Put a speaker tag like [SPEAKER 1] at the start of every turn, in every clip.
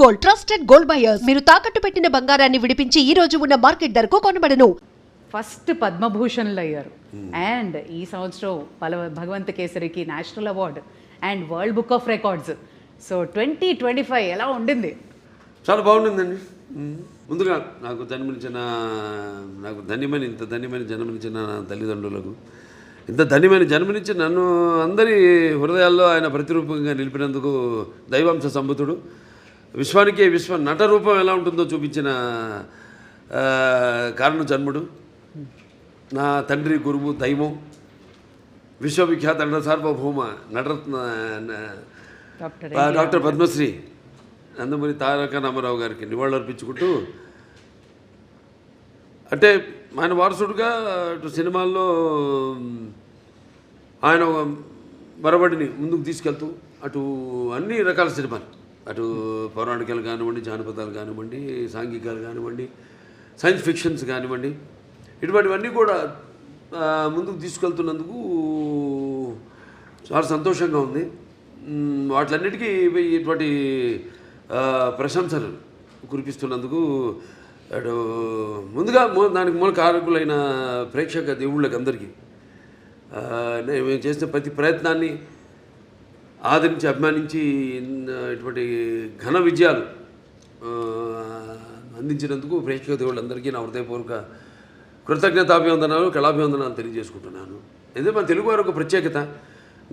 [SPEAKER 1] Gold, trusted gold buyers. మీరు తాకట్టు పెట్టిన బంగారాన్ని విడిపించి ఈ రోజు ఉన్న మార్కెట్ ధరకు కొనబడను.
[SPEAKER 2] ఫస్ట్ పద్మభూషణ్లు అయ్యారు అండ్ ఈ సంవత్సరం భగవంత కేసరికి national award and world book of records. So 2025 ఎలా ఉండింది?
[SPEAKER 3] చాలా బాగుండిందండి. ముందుగా నాకు ధన్యమైన ఇంత ధన్యమైన జన్మనిచ్చిన నా తల్లిదండ్రులకు, ఇంత ధన్యమైన జన్మనిచ్చి నన్ను అందరి హృదయాల్లో ఆయన ప్రతిరూపంగా నిలిపినందుకు దైవాంశ సంభూతుడు, విశ్వానికే విశ్వ నట రూపం ఎలా ఉంటుందో చూపించిన కారణ జన్ముడు, నా తండ్రి గురువు దైవం, విశ్వవిఖ్యాత నట సార్వభౌమ నటరత్న డాక్టర్ పద్మశ్రీ నందమూరి తారక రామారావు గారికి నివాళులు అర్పించుకుంటూ, అంటే ఆయన వారసుడుగా అటు సినిమాల్లో ఆయన మరబడిని ముందుకు తీసుకెళ్తూ అటు అన్ని రకాల సినిమాలు, అటు పౌరాణికాలు కానివ్వండి, జానపదాలు కానివ్వండి, సాంఘికాలు కానివ్వండి, సైన్స్ ఫిక్షన్స్ కానివ్వండి, ఇటువంటివన్నీ కూడా ముందుకు తీసుకెళ్తున్నందుకు చాలా సంతోషంగా ఉంది. వాటిలన్నిటికీ ఇటువంటి ప్రశంసలు కురిపిస్తున్నందుకు అటు ముందుగా దానికి మూల కారకులైన ప్రేక్షక దేవుళ్ళకి అందరికీ మేము చేసిన ప్రతి ప్రయత్నాన్ని ఆదరించి అభిమానించి ఇటువంటి ఘన విజయాలు అందించినందుకు ప్రేక్షక దేవుళ్ళందరికీ నా హృదయపూర్వక కృతజ్ఞతాభివందనాలు, కళాభివందనాలు తెలియజేసుకుంటున్నాను. ఇదే మన తెలుగు వారి ఒక ప్రత్యేకత.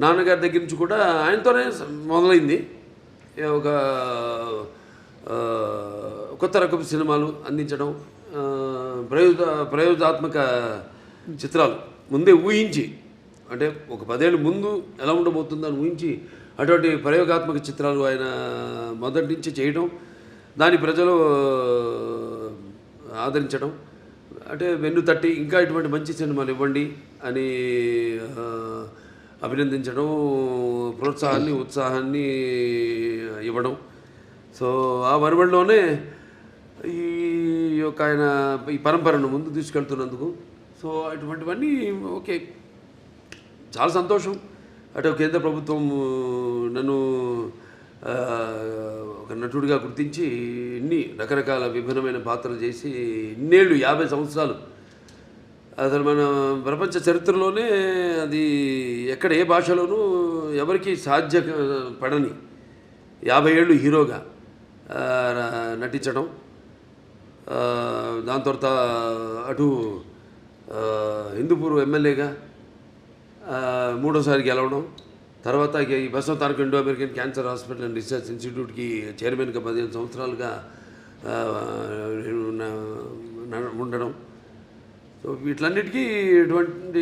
[SPEAKER 3] నాన్నగారి దగ్గర నుంచి కూడా ఆయనతోనే మొదలైంది. ఒక కొత్త రకపు సినిమాలు అందించడం, ప్రయోగాత్మక చిత్రాలు ముందే ఊహించి, అంటే ఒక 10 ఏళ్ళు ముందు ఎలా ఉండబోతుందని ఊహించి అటువంటి ప్రయోగాత్మక చిత్రాలు ఆయన మొదటి నుంచి చేయడం, దాని ప్రజలు ఆదరించడం, అంటే వెన్ను తట్టి ఇంకా ఇటువంటి మంచి సినిమాలు ఇవ్వండి అని అభినందించడం, ప్రోత్సాహాన్ని ఉత్సాహాన్ని ఇవ్వడం. సో ఆ వరవడిలోనే ఈ యొక్క ఆయన ఈ పరంపరను ముందు తీసుకెళ్తున్నందుకు సో అటువంటివన్నీ ఓకే, చాలా సంతోషం. అటు కేంద్ర ప్రభుత్వం నన్ను ఒక నటుడిగా గుర్తించి ఇన్ని రకరకాల విభిన్నమైన పాత్రలు చేసి ఇన్నేళ్ళు 50 సంవత్సరాలు అసలు మన ప్రపంచ చరిత్రలోనే అది ఎక్కడ ఏ భాషలోనూ ఎవరికి సాధ్యపడని 50 ఏళ్ళు హీరోగా నటించడం, దాని తర్వాత అటు హిందూపూర్ ఎమ్మెల్యేగా 3వ సారి గెలవడం, తర్వాత ఈ Basavataraka Indo American cancer hospital and research ఇన్స్టిట్యూట్కి చైర్మన్గా 15 సంవత్సరాలుగా ఉండడం. సో వీటిలన్నిటికీ ఇటువంటి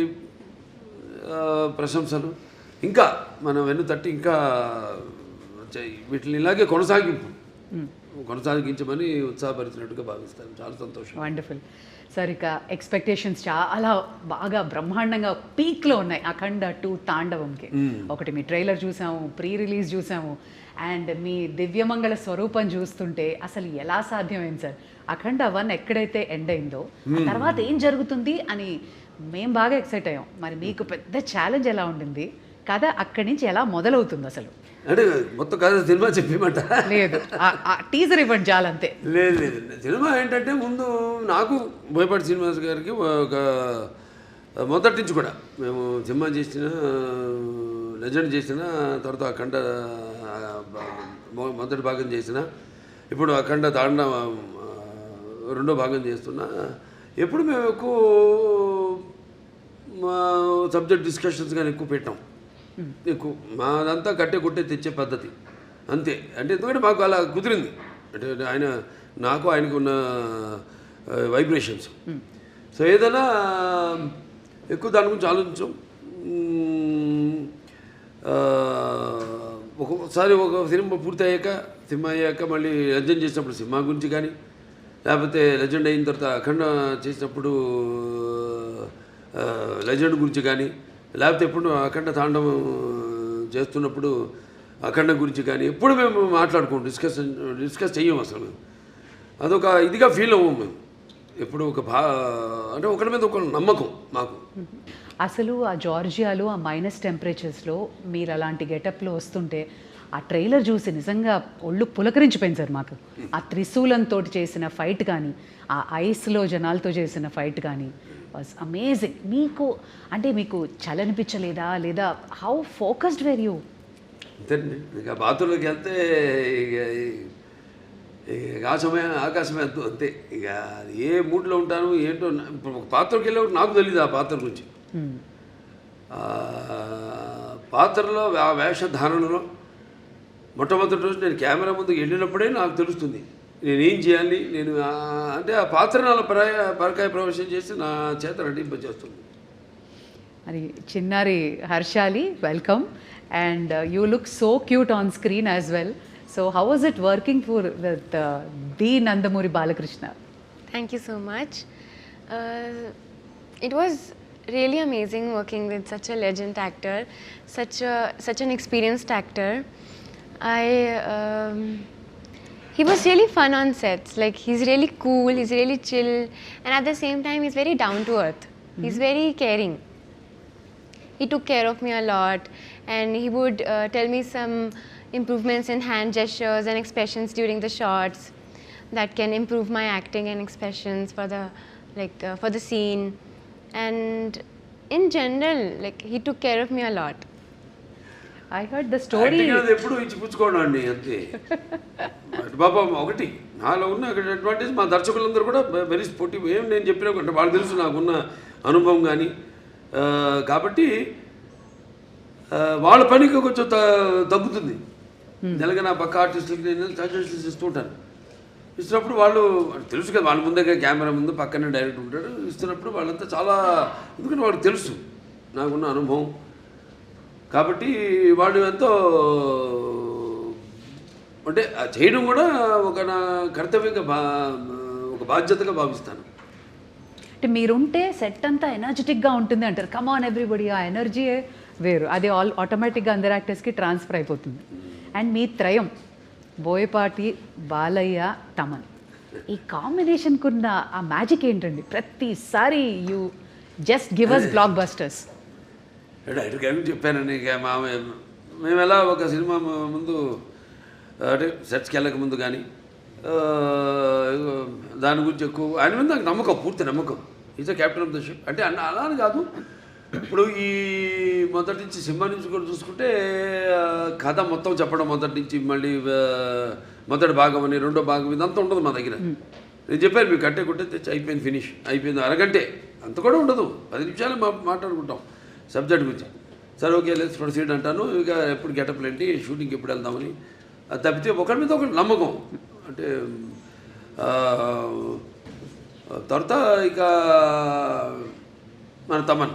[SPEAKER 3] ప్రశంసలు ఇంకా మనం వెన్ను తట్టి ఇంకా వీటిని ఇలాగే కొనసాగించమని ఉత్సాహపరిచినట్టుగా భావిస్తాను. చాలా సంతోషం.
[SPEAKER 2] Wonderful sir. ఇక ఎక్స్పెక్టేషన్స్ చాలా బాగా బ్రహ్మాండంగా పీక్లో ఉన్నాయి అఖండ 2 తాండవంకి. ఒకటి మీ ట్రైలర్ చూసాము, ప్రీ రిలీజ్ చూసాము, అండ్ మీ దివ్యమంగళ స్వరూపం చూస్తుంటే అసలు ఎలా సాధ్యమైంది సార్? అఖండ 1 ఎక్కడైతే ఎండ్ అయిందో తర్వాత ఏం జరుగుతుంది అని మేము బాగా ఎక్సైట్ అయ్యాం. మరి మీకు పెద్ద ఛాలెంజ్ ఎలా ఉండింది? కథ అక్కడి నుంచి ఎలా మొదలవుతుంది అసలు?
[SPEAKER 3] అంటే మొత్తం కథ సినిమా చెప్పిమంట
[SPEAKER 2] లేదు, టీజర్ ఇవ్వండి చాలంతే.
[SPEAKER 3] లేదు లేదు, సినిమా ఏంటంటే ముందు నాకు బోయపాటి శ్రీనివాస్ గారికి ఒక మొదటి నుంచి కూడా మేము సినిమా చేసిన, లెజెండ్ చేసిన, తర్వాత అఖండ మొదటి భాగం చేసిన, ఇప్పుడు అఖండ తాండవ 2వ భాగం చేస్తున్నా. ఎప్పుడు మేము ఎక్కువ సబ్జెక్ట్ డిస్కషన్స్ కానీ ఎక్కువ పెట్టాం. ఎక్కువ మాదంతా కట్టే కొట్టే తెచ్చే పద్ధతి అంతే. అంటే ఎందుకంటే మాకు అలా కుదిరింది, అంటే ఆయనకు ఉన్న వైబ్రేషన్స్. సో ఏదైనా ఎక్కువ దాని గురించి ఆలోచించాం. ఒక్కొక్కసారి ఒక సినిమా పూర్తి అయ్యాక మళ్ళీ లెజెండ్ చేసినప్పుడు సినిమా గురించి కానీ, లేకపోతే లెజెండ్ అయిన తర్వాత అఖండ చేసినప్పుడు లెజెండ్ గురించి కానీ, లేకపోతే ఎప్పుడు అఖండ తాండవం చేస్తున్నప్పుడు అఖండ గురించి కానీ ఎప్పుడు మేము మాట్లాడుకోం, డిస్కస్ చెయ్యం. అసలు అదొక ఇదిగా ఫీల్ అవ్వం మేము ఎప్పుడు. అంటే ఒకరి మీద ఒక నమ్మకం మాకు.
[SPEAKER 2] అసలు ఆ జార్జియాలో ఆ మైనస్ టెంపరేచర్స్లో మీరు అలాంటి గెటప్లో వస్తుంటే ఆ ట్రైలర్ చూసి నిజంగా ఒళ్ళు పులకరించిపోయింది సార్ మాకు. ఆ త్రిశూలంతో చేసిన ఫైట్ కానీ, ఆ ఐస్లో జనాలతో చేసిన ఫైట్ కానీ వాజ్ అమేజింగ్. మీకు చలనిపించలేదా, లేదా హౌ ఫోకస్డ్ వేర్ యూ?
[SPEAKER 3] అంతేనండి, ఇక బాత్రూంలోకి వెళ్తే ఇక ఆకాశమే అంతే. ఇక ఏ మూడ్లో ఉంటాను ఏంటో ఇప్పుడు ఒక పాత్రకి వెళ్ళేవాడు నాకు తెలియదు ఆ పాత్ర గురించి. ఆ పాత్రలో ఆ వేషధారణలో మొట్టమొదటి రోజు నేను కెమెరా ముందుకు వెళ్ళినప్పుడే నాకు తెలుస్తుంది నేనేం చేయాలి. నేను అంటే ఆ పాత్ర అలా పరకాయ ప్రవేశం చేసి నా చేత నటింపజేస్తుంది.
[SPEAKER 2] మరి చిన్నారి Harshali, welcome. And you look so cute on screen as well. So how was it working with the Nandamuri Balakrishna?
[SPEAKER 4] Thank you so much. It was really amazing working with such a legend actor, such an experienced actor. He was really fun on sets. Like, he's really cool, he's really chill, and at the same time he's very down to earth. He's very caring. He took care of me a lot, and he would tell me some improvements in hand gestures and expressions during the shots that can improve my acting and expressions for the scene. And in general, like, he took care of me a lot.
[SPEAKER 2] I heard the story.
[SPEAKER 3] ఎప్పుడు ఇచ్చిపుచ్చుకోవడం అండి అంతే. బాబా ఒకటి నాలో ఉన్న advantage మా దర్శకులందరూ కూడా very sportive. ఏం నేను చెప్పినా అంటే వాళ్ళు తెలుసు నాకున్న అనుభవం కానీ, కాబట్టి వాళ్ళ పనికి కొంచెం తగ్గుతుంది. నెలగా నా పక్క ఆర్టిస్టులకి నేను సజెషన్స్ ఇస్తూ ఉంటాను. ఇస్తున్నప్పుడు వాళ్ళు తెలుసు కదా, వాళ్ళ ముందే కెమెరా ముందు పక్కనే డైరెక్ట్ ఉంటాడు. ఇస్తున్నప్పుడు వాళ్ళంతా చాలా, ఎందుకంటే వాళ్ళకి తెలుసు నాకున్న అనుభవం, కాబట్టి వాళ్ళు ఎంతో అంటే చేయడం కూడా ఒక నా కర్తవ్యంగా ఒక బాధ్యతగా భావిస్తాను.
[SPEAKER 2] అంటే మీరుంటే సెట్ అంతా ఎనర్జెటిక్గా ఉంటుంది అంటారు. కమ్ ఆన్ ఎవ్రీబడి, ఆ ఎనర్జీయే వేరు. అది ఆటోమేటిక్గా అందరు యాక్టర్స్కి ట్రాన్స్ఫర్ అయిపోతుంది. అండ్ మీ త్రయం బోయపాటి, బాలయ్య, తమన్, ఈ కాంబినేషన్కున్న ఆ మ్యాజిక్ ఏంటండి? ప్రతిసారి you just give us blockbusters.
[SPEAKER 3] డైరెక్ట్గా చెప్పానండి. ఇక మేము ఎలా ఒక సినిమా ముందు అంటే సెట్స్కి వెళ్ళక ముందు కానీ దాని గురించి ఎక్కువ ఆయన మీద నాకు నమ్మకం, పూర్తి నమ్మకం. Is a captain of the ship. అంటే అలా అని కాదు, ఇప్పుడు ఈ మొదటి నుంచి సినిమా నుంచి కూడా చూసుకుంటే కథ మొత్తం చెప్పడం మొదటి నుంచి, మళ్ళీ మొదటి భాగం అని రెండో భాగం ఇదంతా ఉండదు మా దగ్గర. నేను చెప్పాను మీకు కట్టే కొట్టే తెచ్చి అయిపోయింది, ఫినిష్ అయిపోయింది, అరగంటే అంత కూడా ఉండదు, 10 నిమిషాలు మాట్లాడుకుంటాం సబ్జెక్ట్ గురించి. సరే ఓకే లెట్స్ ప్రొసీడ్ అంటాను. ఇక ఎప్పుడు గెటప్లు ఏంటి, షూటింగ్కి ఎప్పుడు వెళ్దామని. అది తప్పితే ఒకరి మీద ఒకటి నమ్మకం. అంటే తర్వాత ఇక మన తమన్